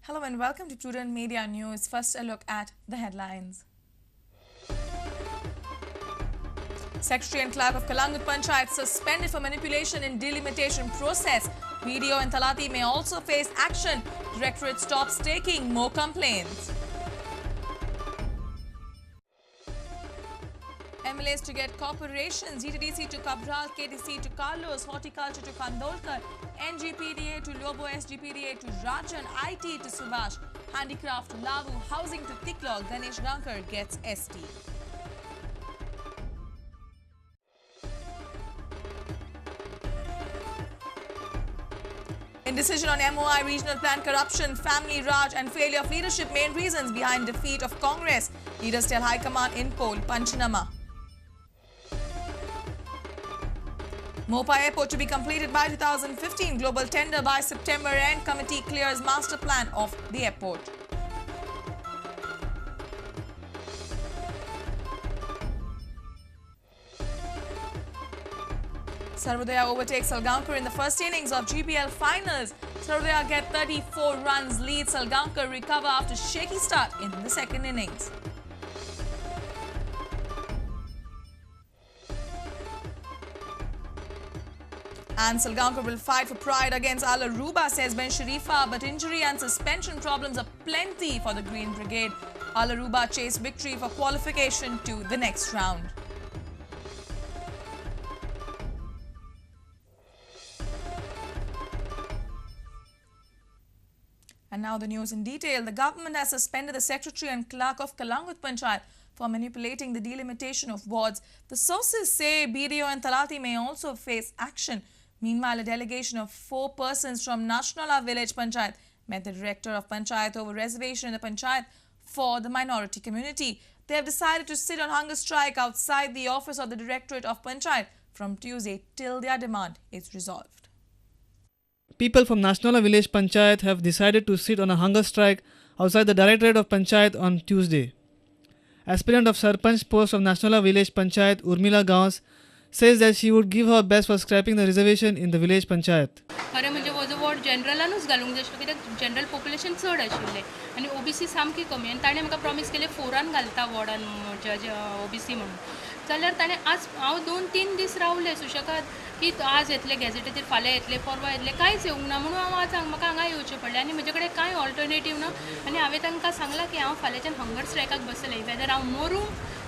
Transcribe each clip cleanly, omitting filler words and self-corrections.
Hello and welcome to Prudent Media News. First, a look at the headlines. Secretary and Clerk of Kalangut Panchayat suspended for manipulation in delimitation process. BDO and Talati may also face action. Directorate stops taking more complaints. MLAs to get corporations, GTDC to Cabral, KDC to Carlos, Horticulture to Kandolkar, NGPDA to Lobo, SGPDA to Rajan, IT to Subhash, Handicraft to Lavu, Housing to Tiklog, Ganesh Gankar gets ST. Indecision on MOI, regional plan corruption, family Raj and failure of leadership main reasons behind defeat of Congress. Leaders tell High Command in poll, Panchanama. Mopa Airport to be completed by 2015. Global tender by September end. Committee clears master plan of the airport. Sarvodaya overtakes Salgaonkar in the first innings of GPL finals. Sarvodaya get 34 runs lead. Salgaonkar recover after shaky start in the second innings. And Salgaonkar will fight for pride against Al Aruba, says Ben Sharifa, but injury and suspension problems are plenty for the Green Brigade. Al Aruba chase victory for qualification to the next round. And now the news in detail. The government has suspended the Secretary and Clerk of Kalangut Panchayat for manipulating the delimitation of wards. The sources say BDO and Talati may also face action. Meanwhile, a delegation of 4 persons from Nashnala Village Panchayat met the director of Panchayat over reservation in the Panchayat for the minority community. They have decided to sit on hunger strike outside the office of the Directorate of Panchayat from Tuesday till their demand is resolved. People from Nashnala Village Panchayat have decided to sit on a hunger strike outside the Directorate of Panchayat on Tuesday. Aspirant of Sarpanch post of Nashnala Village Panchayat, Urmila Gaons, says that she would give her best for scrapping the reservation in the village panchayat. खरें म्हणजे हो जो ward जनरलानूच घालूंक जाय आशिल्लो कित्याक general population चड आशिल्लें आनी ओबीसी सामकी कमी आनी ताणें म्हाका प्रॉमीस केलें 4 घालता वॉर्डान ओबीसी म्हणून जाल्यार ताणें आज हांव 2-3 दीस रावलें सुशेगाद की आज येतले गॅझेटीचेर फाल्यां येतले परवा येतले कांयच येवंक ना म्हणून हांव आज म्हाका हांगा येवचें पडलें आनी म्हजे कडेन कांय ऑल्टरनेटीव ना आनी हांवें तांकां सांगलां की हांव फाल्यांच्यान हंगर स्ट्रायकाक बसलें वेदर हांव मरूं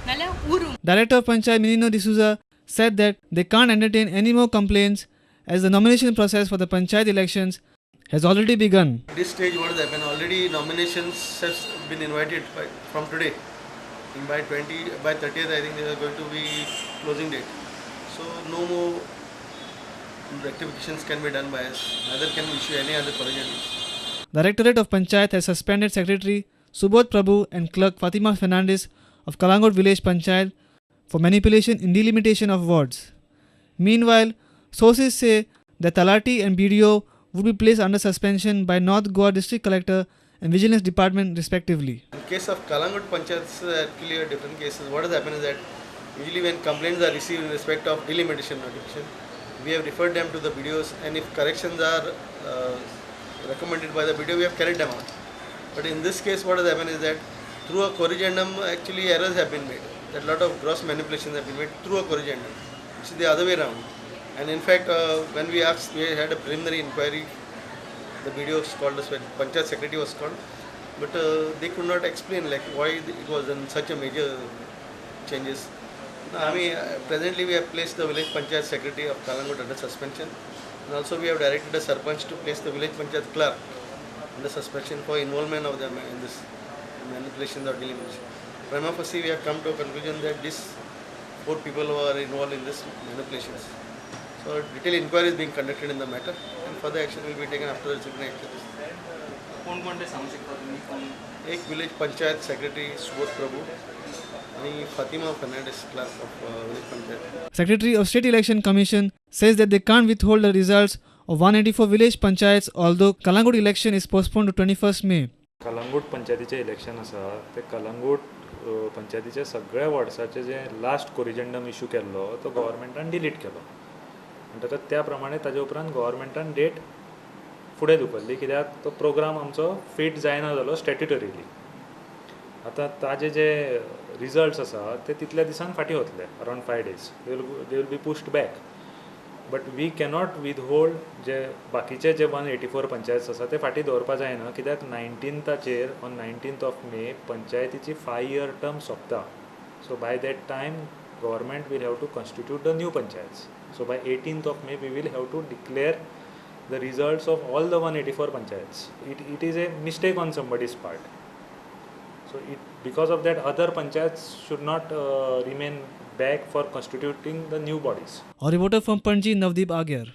नाल्यार उरूं. Director of Panchayat Minino D'Souza said that they can't entertain any more complaints as the nomination process for the Panchayat elections has already begun. At this stage, what has happened? Already nominations have been invited from today. By 30th, I think there are going to be closing date. So no more rectifications can be done by us. Neither can we issue any other corrigendums. The Directorate of Panchayat has suspended Secretary Subodh Prabhu and Clerk Fatima Fernandez of Kalangut Village Panchayat for manipulation in delimitation of wards. Meanwhile, sources say that Talati and BDO would be placed under suspension by North Goa District Collector and Vigilance Department respectively. In case of Kalangut Panchayats, actually a different cases. What has happened is that usually when complaints are received in respect of delimitation notification, we have referred them to the BDOs, and if corrections are recommended by the BDO, we have carried them out. But in this case, what has happened is that through a corrigendum, actually errors have been made. That lot of gross manipulations have been made through a corrigendum. It's the other way around. And in fact, when we asked, we had a preliminary inquiry. The BDO was called us, when Panchayat Secretary was called, but they could not explain like why it was in such a major changes. I mean, presently we have placed the village Panchayat Secretary of Kalangut under suspension, and also we have directed the Sarpanch to place the village Panchayat Clerk under suspension for involvement of them in this manipulation or delimitation. Prima facie, we have come to a conclusion that these 4 people were involved in this manipulations. So detailed inquiry is being conducted in the matter, and further action will be taken after the disciplinary actions. एक village panchayat secretary Subodh Prabhu आणि Fatima Fernandes clerk of village panchayat. Secretary of State Election Commission says that they can't withhold the results of 184 village panchayats although Kalangut election is postponed to 21st May. Calangute पंचायतीचे election आसा ते कलंगूट पंचायतीच्या सगळ्या वॉर्ड्साचे जे last corrigendum issue केल्लो तो गव्हर्मेंटान डिलीट केलो म्हणटकच त्या प्रमाणे ताजे उपरांत गव्हर्मेंटान डेट फुडें धुकल्ली कित्याक तो प्रोग्राम आमचो फिट जायना जालो स्टॅट्युटरीली. आतां ताजे जे रिजल्ट्स आसा ते तितल्या दिसान फाटीं वतले, around 5 days. They will be pushed back. But we cannot withhold जे बाकीचे जे 184 पंचायत आसा ते फाटीं दवरपा जायना, कित्याक 19th on 19th of May पंचायतीची 5-year टर्म सोंपता. So by that time government will have to constitute the new panchayats. So by 18th of May we will have to declare the results of all the 184 panchayats. It is a mistake on somebody's part. So because of that, other panchayats should not remain back for constituting the new bodies. Our reporter from Panji, Navdeep Agyar.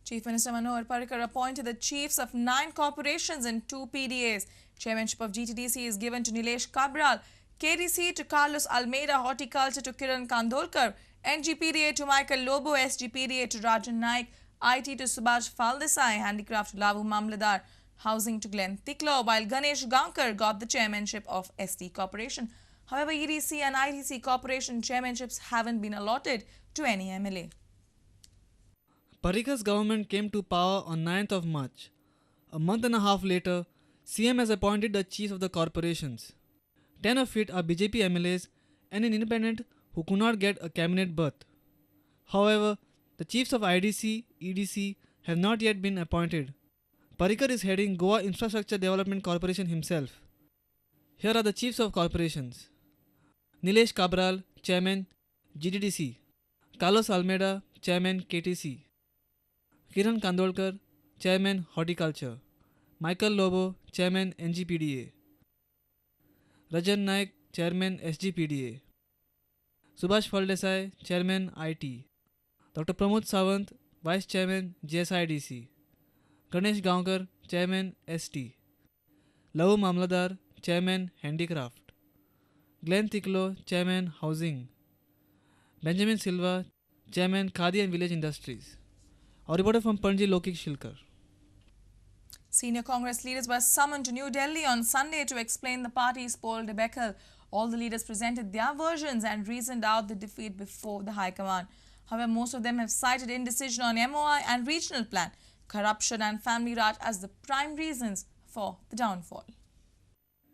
Chief Minister Manohar Parrikar appointed the chiefs of 9 corporations and 2 PDAs. Chairmanship of GTDC is given to Nilesh Cabral, KDC to Carlos Almeida, Horticulture to Kiran Kandolkar, NGPDA to Michael Lobo, SGPDA to Rajan Naik, IT to Subhash Faldesai, Handicraft to Lavu Mamladar, Housing to Glenn Tiklo, while Ganesh Gankar got the chairmanship of ST Corporation. However, EDC and ITC Corporation chairmanships haven't been allotted to any MLA. Parrikar's government came to power on 9th of March. A month and a half later, CM has appointed the chiefs of the corporations. 10 of it are BJP MLAs and an independent who could not get a cabinet berth. However, the chiefs of IDC, EDC have not yet been appointed. Parrikar is heading Goa Infrastructure Development Corporation himself. Here are the chiefs of corporations. Nilesh Cabral, Chairman, GTDC. Carlos Almeida, Chairman, KTC. Kiran Kandolkar, Chairman, Horticulture. Michael Lobo, Chairman, NGPDA. Rajan Naik, Chairman, SGPDA. Subhash Faldesai, Chairman, IT. Dr. Pramod Sawant, Vice Chairman, GSIDC. Ganesh Gaonkar, Chairman, ST. Lavu Mamladar, Chairman, Handicraft. Glenn Tiklo, Chairman, Housing. Benjamin Silva, Chairman, Khadi and Village Industries. Our reporter from Panji, Lokik Shilkar. Senior Congress leaders were summoned to New Delhi on Sunday to explain the party's poll debacle. All the leaders presented their versions and reasoned out the defeat before the High Command. However, most of them have cited indecision on MOI and regional plan, corruption and family raj as the prime reasons for the downfall.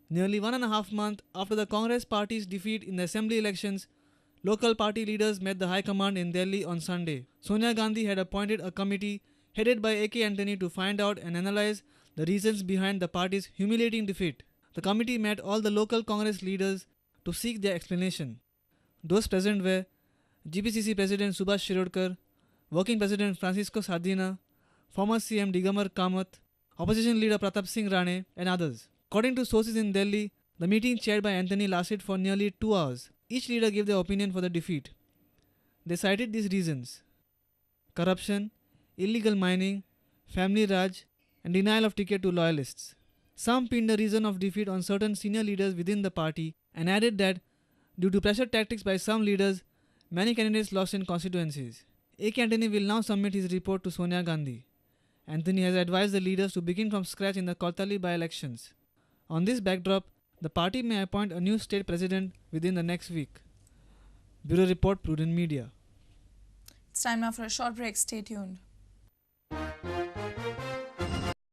Nearly 1.5 months after the Congress party's defeat in the assembly elections, local party leaders met the High Command in Delhi on Sunday. Sonia Gandhi had appointed a committee headed by A.K. Antony to find out and analyze the reasons behind the party's humiliating defeat. The committee met all the local Congress leaders to seek their explanation. Those present were GPCC President Subhash Shirodkar, Working President Francisco Sardina, former CM Digamar Kamath, Opposition Leader Pratap Singh Rane, and others. According to sources in Delhi, the meeting chaired by Antony lasted for nearly 2 hours. Each leader gave their opinion for the defeat. They cited these reasons: corruption, illegal mining, family raj, and denial of ticket to loyalists. Some pinned the reason of defeat on certain senior leaders within the party and added that due to pressure tactics by some leaders, many candidates lost in constituencies. A.K. Antony will now submit his report to Sonia Gandhi. Antony has advised the leaders to begin from scratch in the Kortali by-elections. On this backdrop, the party may appoint a new state president within the next week. Bureau Report, Prudent Media. It's time now for a short break. Stay tuned.